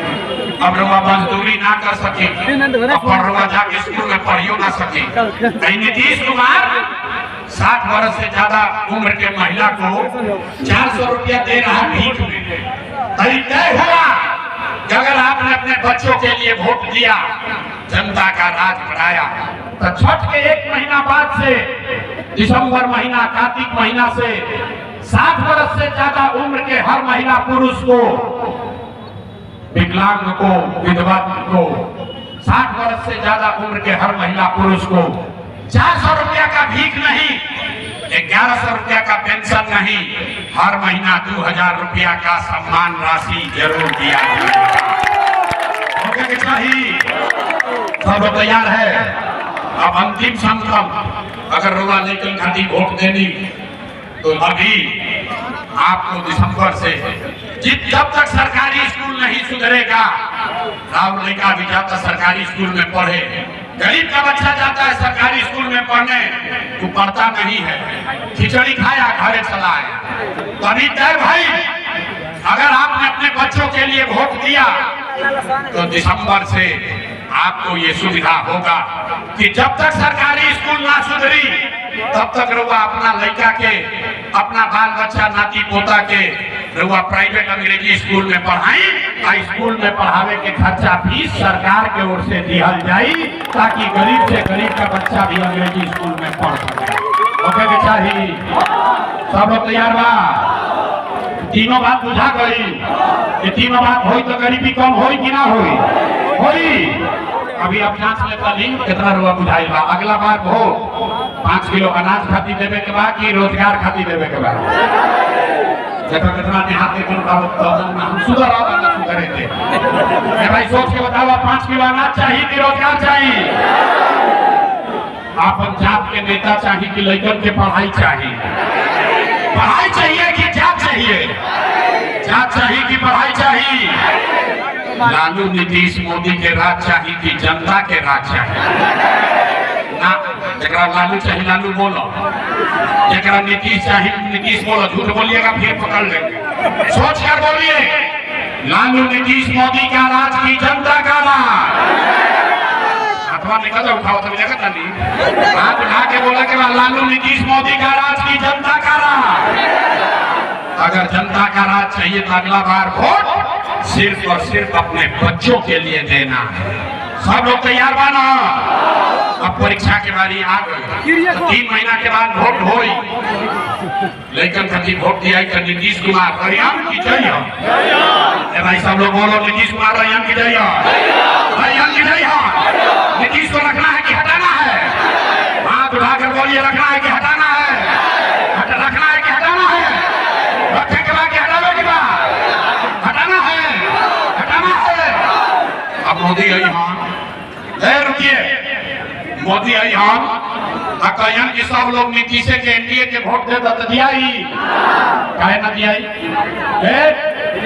अब रवा मजदूरी ना कर सके, अब रवा जाके स्कूल में पढ़ियो ना सके, कहीं नीतीश कुमार 60 वर्ष से ज्यादा उम्र के महिला को 400 रुपया दे रहा भीख में। तय होगा कि अगर आपने अपने बच्चों के लिए वोट दिया, जनता का राज बढ़ाया, तो छठ के 1 महीना बाद से दिसंबर महीना, कार्तिक महीना से 60 वर्ष से ज्यादा उम्र के हर महिला पुरुष को, विकलांग को, विधवा को, 60 वर्ष से ज्यादा उम्र के हर महिला पुरुष को 400 रुपया का भीख नहीं, 1100 रुपया का पेंशन नहीं, हर महीना 2000 रुपया का सम्मान राशि जरूर दिया जाएगा। चाहिए सब तैयार है? अब अंतिम संकल्प, अगर रोला लेकर खाती वोट देनी तो अभी आपको दिसंबर से जब तक सरकारी स्कूल नहीं सुधरेगा, राहुल लड़का भी जाता सरकारी स्कूल में पढ़े, गरीब का बच्चा जाता है सरकारी स्कूल में पढ़ने, वो पढ़ता नहीं है, खिचड़ी खाया घरे चला आया। तो अभी तय भाई, अगर आपने अपने बच्चों के लिए वोट दिया तो दिसंबर से आपको ये सुविधा होगा कि जब तक सरकारी स्कूल ना सुधरी तब तक रुआ अपना लड़का के, अपना बाल बच्चा, नाती पोता के रुआ प्राइवेट अंग्रेजी स्कूल में पढ़ाई, स्कूल में पढ़ावे के खर्चा फीस सरकार के ओर से दिया जाए, ताकि गरीब से गरीब का बच्चा भी अंग्रेजी स्कूल में पढ़ सके। ओके के चाहिए? सब लोग तैयार बा? तीनों बात बुझा गई? ये तीनों बात होई तो गरीबी कम होई कि ना होई? होई। अभी आप जांच लेता नहीं कितना रुआ बुझाई बा। अगला बार हो 5 किलो अनाज खाती देवे के बाद कि रोजगार खाती देवे के बाद? कितना देहात हम सुधर सुधरे थे भाई, सोच के बताओ 5 किलो अनाज चाहिए कि रोजगार चाहिए? आप पंजाब के नेता चाहिए कि लड़कन के पढ़ाई चाहिए? पढ़ाई चाहिए कि जात चाहिए? जात चाहिए कि पढ़ाई चाहिए? लालू नीतीश मोदी के राज चाहिए कि जनता के राज चाहिए? ना, जरा लालू चाहिए लालू बोलो, जरा नीतीश चाहिए नीतीश बोलो। झूठ बोलिएगा फिर पकड़ लेंगे। सोच कर बोलिए, लालू नीतीश मोदी का राज की जनता का राज? हाथवा निकल उठाओ तो देखा नहीं, हाथ उठा के बोला कि लालू नीतीश मोदी का राज की जनता का राज। अगर जनता का राज चाहिए तो अगला बार वोट सिर्फ और सिर्फ अपने बच्चों के लिए देना है। सब लोग तैयार बना? अब परीक्षा के बारी आ गई तो 3 महीना के बाद वोट होई, लेकिन कभी वोट दिया तो नीतीश कुमार हरियाणा की जय हो। भाई सब लोग बोलो नीतीश कुमार हरियाणा की जय हो, हरियाणा की जय हो। नीतीश को रखना है कि हटाना है? हाथ उठाकर बोलिए, रखना है कि हटाना है? रखना है कि हटाना है? रखे के बाद हटावे के बाद हटाना है, हटाना है। अब मोदी आई हाँ, रुकिए, मोदी आई हाँ कहन कि सब लोग नीतीश के एनडीए के वोट दे तो दिया ही, काहे ना दिया ही?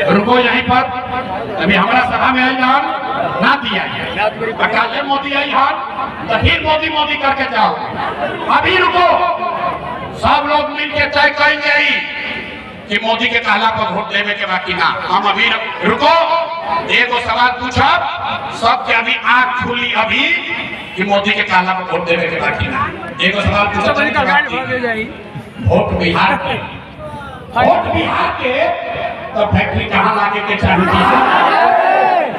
रुको यहीं पर, अभी हमारा सभा में आई ना दिया, अकाले मोदी आई हाँ तो फिर मोदी मोदी करके जाओ। अभी रुको, सब लोग मिलकर तय करेंगे कि मोदी के कहला पर वोट देवे के बाकी ना। हम अभी रुको, एगो सवाल पूछा सबके अभी आंख खुली अभी कि मोदी के कहला पर वोट देवे के बाकी ना। एगो सवाल पूछा वोट बिहार के, वोट बिहार के तो फैक्ट्री कहाँ लागे के चाहिए?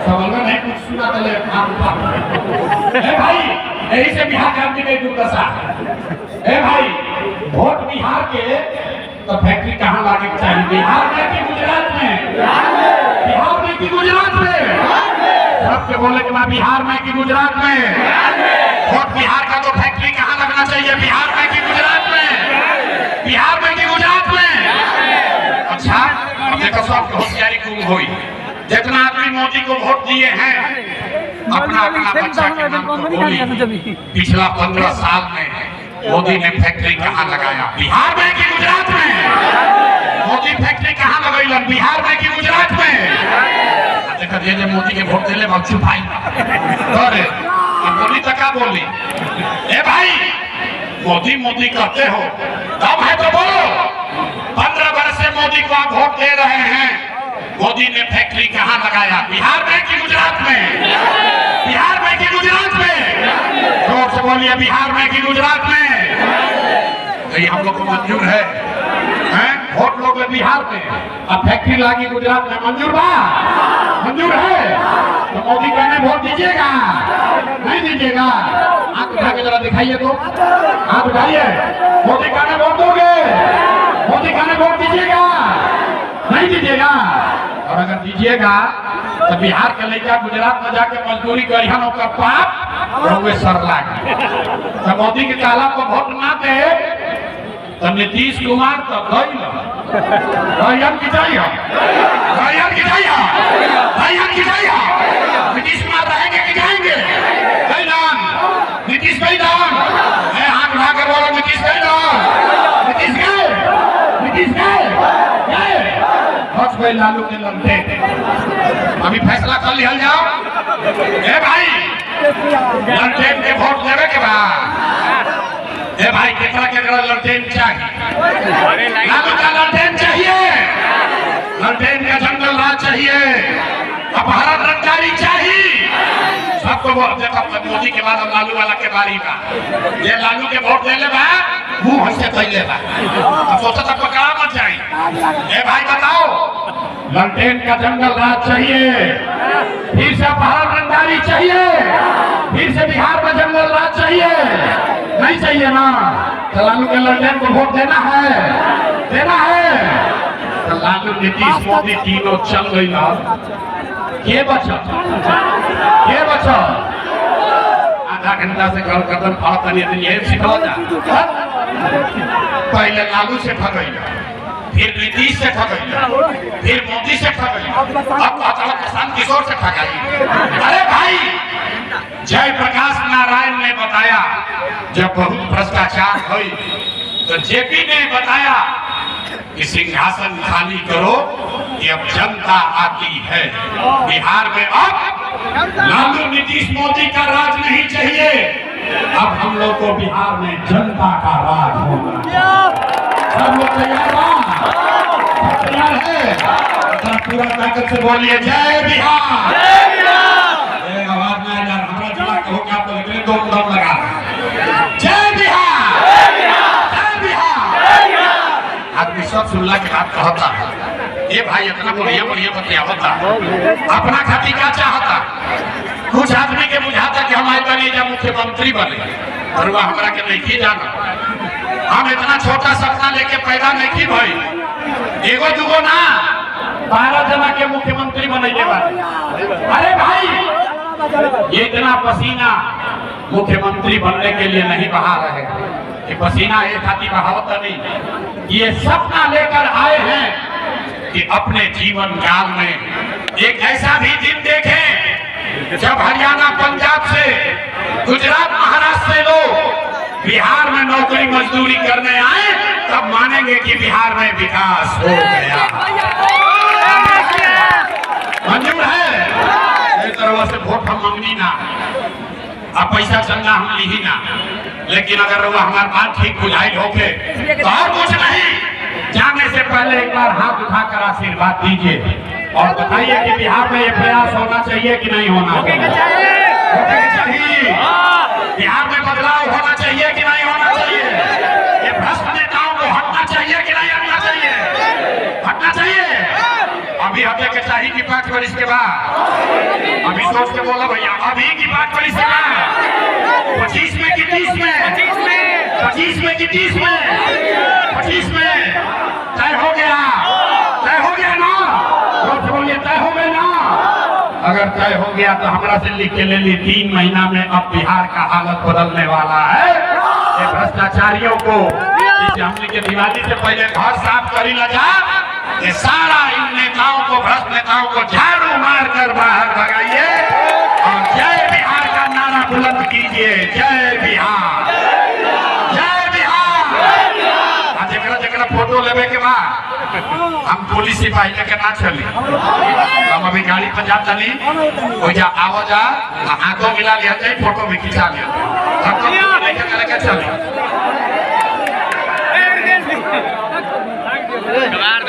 सवाल में नहीं कुछ सुना चले भाई, यही से बिहार का आदमी नहीं दुर्दशा है भाई। वोट बिहार के तो फैक्ट्री कहाँ लागे के चाहिए? बिहार में कि गुजरात में? बिहार में कि गुजरात में? सबके बोले कि मैं बिहार में कि गुजरात में? वोट बिहार का तो फैक्ट्री कहाँ लगना चाहिए? बिहार में कि गुजरात में? बिहार में कि गुजरात में? अच्छा, अब देखो सबके होशियारी गुम हुई। जितना आदमी मोदी को वोट दिए हैं अपना अपना बच्चा के नाम तो बोली। पिछला 15 साल में मोदी ने फैक्ट्री कहाँ लगाया? बिहार में कि गुजरात में? मोदी फैक्ट्री कहाँ लगैलन? बिहार में कि गुजरात में? देखा जे मोदी के वोट दिले बच्चू भाई अरे अब बोली तो क्या बोली? ए भाई, मोदी मोदी कहते हो तब है तो बोलो। 15 वर्ष से मोदी को आप वोट दे रहे हैं, मोदी ने फैक्ट्री कहाँ लगाया? बिहार में कि गुजरात में? बिहार में कि गुजरात में? जोर से बोलिए, बिहार में कि गुजरात में? तो ये हम लोग को मंजूर है, वोट लोग बिहार में, अब फैक्ट्री लगी गुजरात में, मंजूर बा? मंजूर है तो मोदी कहने वोट दीजिएगा? नहीं दीजिएगा? हाथ उठा के जरा दिखाइए तो, हाथ उठाइए। मोदी कहने वोट दोगे? मोदी कहने वोट दीजिएगा? नहीं दीजिएगा? और अगर दीजिएगा तो बिहार के लड़का गुजरात में जाके मजदूरी करिहन, ओकर पाप रहुए सर लागे। तो मोदी के कहला को वोट ना दे तो नीतीश कुमार तो नीतीश कुमार रहेंगे कि जाएंगे? नीतीश कहीं दान, हाथ उठा कर बोलो नीतीश कहीं दान। नीतीश गए, नीतीश गए बस भाई लालू के लड़ते। अभी फैसला कर लिया जाओ। ए भाई, लड़टेन के वोट देवे के बाद ए भाई केकरा लड़टेन चाहिए? लालू का लड़टेन चाहिए, लड़टेन का जंगल राज चाहिए, अपहरण रंगदारी चाहिए। सबको देखो मोदी के बाद लालू वाला के बारी बा। ये लालू के वोट दे ले बा, मुंह से कैले बा, अब सोचा तक पकड़ा मत जाए। ए भाई बताओ, ललटेन का जंगल राज चाहिए, फिर से अपहरण रंगदारी चाहिए, फिर से बिहार में जंगल राज चाहिए? नहीं चाहिए ना? तो लालू के ललटेन को वोट देना है, देना है। तो लालू नीतीश मोदी तीनों चल गई ना, के बचत? के बचत? आधा घंटा से घर कदम फाड़ता नहीं, ये सिखा जा। पहले लालू से ठगैया, फिर नीतीश से ठगैया, फिर मोदी से ठगैया, अब अचानक प्रशांत किशोर से ठगाई। अरे भाई, जयप्रकाश नारायण ने बताया जब बहुत भ्रष्टाचार हुई तो जेपी ने बताया कि सिंहासन खाली करो, कि अब जनता आती है। बिहार में अब लालू नीतीश मोदी का राज नहीं चाहिए, अब हम लोग को बिहार में जनता का राज होगा। सब लोग तैयार है? पूरा ताकत से बोलिए जय बिहार। आवाज में यार हमारा जिला कहो क्या तो निकले, दो कदम लगा जय बिहार, जय बिहार। आदमी सब सुनला के बात कहता ये भाई इतना बढ़िया बढ़िया बतिया होता, अपना खातिर क्या चाहता? कुछ आदमी के बुझाता कि हम आए बने या मुख्यमंत्री बने, और वह हमारा के नहीं जाना। हम इतना छोटा सपना लेके पैदा नहीं भाई, एगो दुगो ना 12 जना के मुख्यमंत्री बने के बाद। अरे भाई, ये इतना पसीना मुख्यमंत्री बनने के लिए नहीं बहा रहे कि पसीना एक हाथी बहावत नहीं, ये सपना लेकर आए हैं कि अपने जीवन काल में एक ऐसा भी दिन देखें जब हरियाणा पंजाब से गुजरात महाराष्ट्र से लोग बिहार में नौकरी मजदूरी करने आए, तब मानेंगे कि बिहार में विकास हो गया। मंजूर है? इस तरह से वोट हम मांगनी ना, अब पैसा चंदा हम ली ना, लेकिन अगर वो हमारे बात ठीक बुझाई होके तो और कुछ नहीं, जाने से पहले एक बार हाथ उठाकर आशीर्वाद दीजिए और बताइए कि बिहार में ये प्रयास होना चाहिए कि नहीं होना चाहिए। बिहार में बदलाव होना चाहिए कि नहीं होना चाहिए। ये भ्रष्ट नेताओं को हटना चाहिए कि नहीं हटना चाहिए। हटना चाहिए। अभी हटे के चाहिए कि 5 वर्ष के बाद। अभी सोच के बोलो भैया, अभी की 5 वर्ष के बाद 25 में कि 30 में, 25 में कि 30 में, 25 में तय हो गया ना। बोलिए तय हो गया ना। अगर तय हो गया तो हमरा से लिख के ले ली 3 महीना में अब बिहार का हालत बदलने वाला है। ये भ्रष्टाचारियों को हमने के दिवाली से पहले घर साफ करी लगा, ये सारा इन नेताओं को, भ्रष्ट नेताओं को झाड़ू मार कर बाहर भगाइए और जय बिहार का नारा बुलंद कीजिए। जय बिहार, जय बिहार। जरा जरा फोटो लेवे के बाद हम पुलिस सिपाही लेके ना चली। हम अभी गाड़ी पर जा चली, हो जा आओ जा, हाथों मिला लिया जाए, फोटो भी खिंचा लिया हम तो लेके चली। कबाड़